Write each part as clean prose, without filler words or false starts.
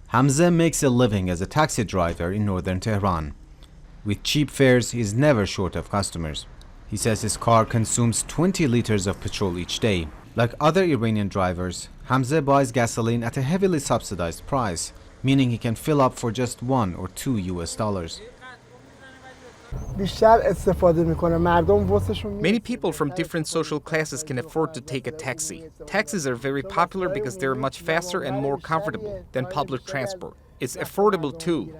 Hamza makes a living as a taxi driver in northern Tehran. With cheap fares, he is never short of customers. He says his car consumes 20 liters of petrol each day. Like other Iranian drivers, Hamza buys gasoline at a heavily subsidized price, meaning he can fill up for just $1 or $2. Many people from different social classes can afford to take a taxi. Taxis are very popular because they're much faster and more comfortable than public transport. It's affordable too.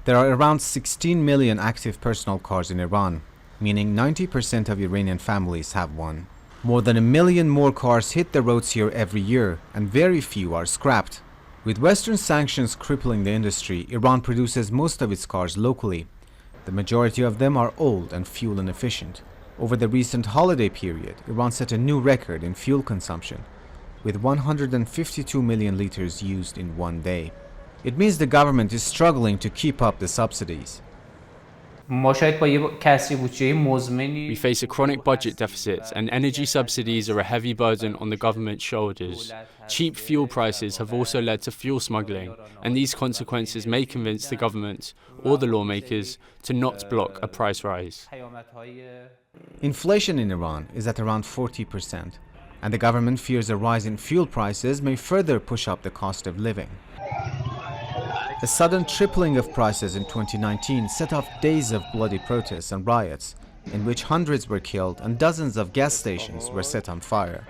There are around 16 million active personal cars in Iran, meaning 90% of Iranian families have one. More than 1 million more cars hit the roads here every year, and very few are scrapped. With Western sanctions crippling the industry, Iran produces most of its cars locally. The majority of them are old and fuel inefficient. Over the recent holiday period, Iran set a new record in fuel consumption, with 152 million liters used in one day. It means the government is struggling to keep up the subsidies. We face a chronic budget deficit, and energy subsidies are a heavy burden on the government's shoulders. Cheap fuel prices have also led to fuel smuggling, and these consequences may convince the government or the lawmakers to not block a price rise. Inflation in Iran is at around 40%, and the government fears a rise in fuel prices may further push up the cost of living. A sudden tripling of prices in 2019 set off days of bloody protests and riots, in which hundreds were killed and dozens of gas stations were set on fire.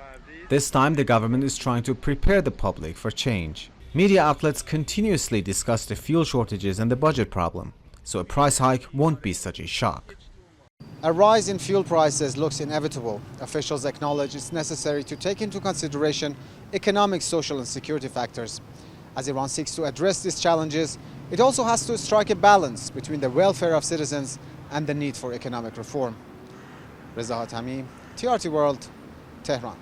This time, the government is trying to prepare the public for change. Media outlets continuously discuss the fuel shortages and the budget problem, so a price hike won't be such a shock. A rise in fuel prices looks inevitable. Officials acknowledge it's necessary to take into consideration economic, social, and security factors. As Iran seeks to address these challenges, it also has to strike a balance between the welfare of citizens and the need for economic reform. Reza Hatami, TRT World, Tehran.